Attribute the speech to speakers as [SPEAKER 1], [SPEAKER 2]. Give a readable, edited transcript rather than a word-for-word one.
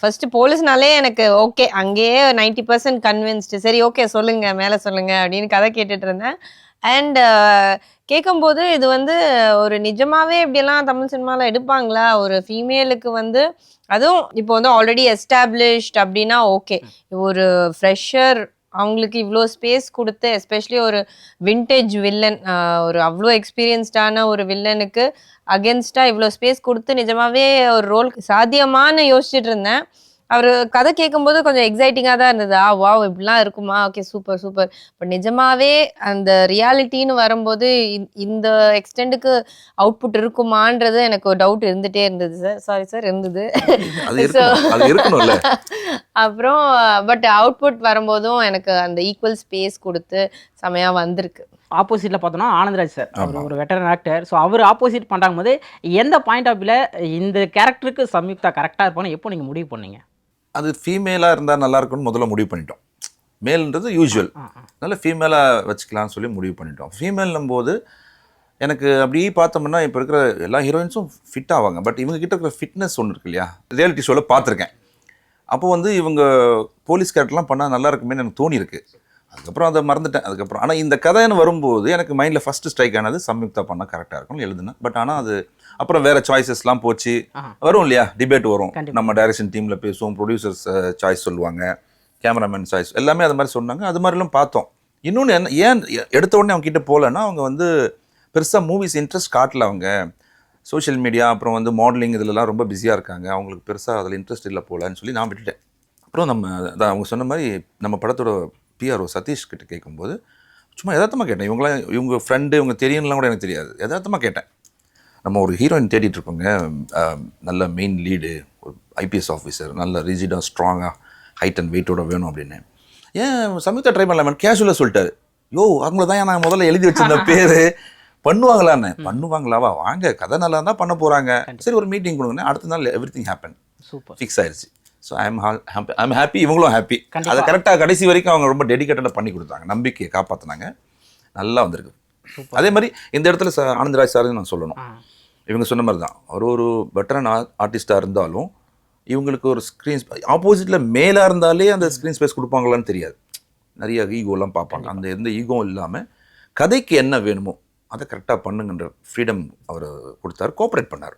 [SPEAKER 1] First போலீஸ்னாலே எனக்கு okay, அங்கேயே 90% convinced. சரி ஓகே சொல்லுங்க, மேலே சொல்லுங்க அப்படின்னு கதை கேட்டுட்டு இருந்தேன். அண்ட் கேட்கும்போது இது வந்து ஒரு நிஜமாவே இப்படியெல்லாம் தமிழ் சினிமாவில் எடுப்பாங்களா? ஒரு ஃபீமேலுக்கு வந்து அதுவும் இப்போ வந்து ஆல்ரெடி எஸ்டாப்ளிஷ்ட் அப்படின்னா ஓகே. ஒரு ஃப்ரெஷர் அவங்களுக்கு இவ்வளோ ஸ்பேஸ் கொடுத்து, எஸ்பெஷலி ஒரு விண்டேஜ் வில்லன், ஒரு அவ்வளோ எக்ஸ்பீரியன்ஸ்டான ஒரு வில்லனுக்கு அகேன்ஸ்டா இவ்வளோ ஸ்பேஸ் கொடுத்து நிஜமாவே ஒரு ரோல் சாத்தியமான்னு யோசிச்சுட்டு இருந்தேன். அவர் கதை கேட்கும்போது கொஞ்சம் எக்ஸைட்டிங்காக தான் இருந்தது. வாவ் இப்படிலாம் இருக்குமா, ஓகே சூப்பர் சூப்பர். இப்போ நிஜமாவே அந்த ரியாலிட்டின்னு வரும்போது இந்த எக்ஸ்டெண்டுக்கு அவுட்புட் இருக்குமான்றது எனக்கு ஒரு டவுட் இருந்துகிட்டே இருந்தது சார். சாரி சார், இருந்தது. ஸோ அப்புறம் பட் அவுட்புட் வரும்போதும் எனக்கு அந்த ஈக்குவல் ஸ்பேஸ் கொடுத்து செமையாக வந்திருக்கு.
[SPEAKER 2] ஆப்போசிட்ல பார்த்தோம்னா ஆனந்த்ராஜ் சார், அவர் ஒரு வெட்டரன் ஆக்டர். ஸோ அவர் ஆப்போசிட் பண்ணுறாங்க போது எந்த பாயிண்ட் ஆஃப் வியூல இந்த கேரக்டருக்கு சம்யுக்தா கரெக்டாக இருப்பான்னு எப்போ நீங்கள் முடிவு பண்ணீங்க?
[SPEAKER 3] அது ஃபீமேலாக இருந்தால் நல்லா இருக்கும்னு முதல்ல முடிவு பண்ணிட்டோம். மேல்ன்றது யூஸ்வல், அதனால ஃபீமேலாக வச்சுக்கலாம்னு சொல்லி முடிவு பண்ணிட்டோம். ஃபீமேல்னும் போது எனக்கு அப்படி பார்த்தோம்னா இப்போ இருக்கிற எல்லா ஹீரோயின்ஸும் ஃபிட் ஆவாங்க. பட் இவங்க கிட்ட இருக்கிற ஃபிட்னஸ் ஒன்று இருக்கு இல்லையா, ரியாலிட்டி ஷோவில் பார்த்துருக்கேன். அப்போ வந்து இவங்க போலீஸ் கேரக்டர்லாம் பண்ணால் நல்லா இருக்குமேன்னு எனக்கு தோணியிருக்கு. அதுக்கப்புறம் அதை மறந்துட்டேன். அதுக்கப்புறம் ஆனால் இந்த கதைன்னு வரும்போது எனக்கு மைண்டில் ஃபஸ்ட்டு ஸ்ட்ரைக் ஆனது சம்யுக்தா பண்ணால் கரெக்டாக இருக்கும்னு எழுதுனேன். பட் ஆனால் அது அப்புறம் வேறு சாய்ஸஸ்லாம் போச்சு. வரும் இல்லையா, டிபேட் வரும். நம்ம டைரக்ஷன் டீமில் பேசுவோம், ப்ரொடியூசர்ஸ் சாய்ஸ் சொல்லுவாங்க, கேமராமேன் சாய்ஸ், எல்லாமே அது மாதிரி சொன்னாங்க. அது மாதிரிலாம் பார்த்தோம். இன்னொன்று என்ன, ஏன் எடுத்த உடனே அவங்க கிட்டே போகலன்னா, அவங்க வந்து பெருசாக மூவிஸ் இன்ட்ரெஸ்ட் காட்டல. அவங்க சோஷியல் மீடியா அப்புறம் வந்து மாடலிங் இதிலலாம் ரொம்ப பிஸியாக இருக்காங்க. அவங்களுக்கு பெருசாக அதில் இன்ட்ரெஸ்ட் இல்லை போகலன்னு சொல்லி நான் விட்டுட்டேன். அப்புறம் நம்ம அதான் அவங்க சொன்ன மாதிரி நம்ம படத்தோட பிஆர்ஓ சதீஷ் கிட்ட கேட்கும்போது சும்மா யதார்த்தமாக கேட்டேன். இவங்க ஃப்ரெண்டு, இவங்க தெரியும்லாம் கூட எனக்கு தெரியாது. யதார்த்தமாக கேட்டேன், நம்ம ஒரு ஹீரோயின் தேடிட்டு இருப்போங்க, நல்ல மெயின் லீடு, ஒரு ஐபிஎஸ் ஆஃபீஸர், நல்ல ரிஜிடாக ஸ்ட்ராங்காக ஹைட் அண்ட் வெயிட்டோட வேணும் அப்படின்னு. ஏன் சம்யுக்தா ட்ரை பண்ணலாமே கேஷுவலாக சொல்லிட்டாரு. யோ அவங்கள தான் நான் முதல்ல எழுதி வச்சிருந்த பேர், பண்ணுவாங்களான்னு. பண்ணுவாங்களாவா, வாங்க கதை நல்லா தான் பண்ண போகிறாங்க, சரி ஒரு மீட்டிங் கொடுங்கன்னு. அடுத்த நாள் every thing happen, super fix ஆயிடுச்சு. ஸோ ஐம் ஹாப்பி, இவங்களும் ஹாப்பி. அதை கரெக்டாக கடைசி வரைக்கும் அவங்க ரொம்ப டெடிக்கேட்டடாக பண்ணி கொடுத்தாங்க, நம்பிக்கையை காப்பாற்றினாங்க, நல்லா வந்திருக்கு. அதே மாதிரி இந்த இடத்துல ஆனந்த்ராஜ் சார் நான் சொல்லணும், இவங்க சொன்ன மாதிரி தான் ஒரு வெட்டரன் ஆர்டிஸ்டாக இருந்தாலும் இவங்களுக்கு ஒரு ஸ்க்ரீன் ஆப்போசிட்டில் மேலாக இருந்தாலே அந்த ஸ்க்ரீன் ஸ்பேஸ் கொடுப்பாங்களான்னு தெரியாது. நிறைய ஈகோலாம் பார்ப்பாங்க. அந்த எந்த ஈகோவும் இல்லாமல் கதைக்கு என்ன வேணுமோ அதை கரெக்டாக பண்ணுங்கன்ற ஃப்ரீடம் அவர் கொடுத்தாரு, கோஆப்ரேட் பண்ணார்.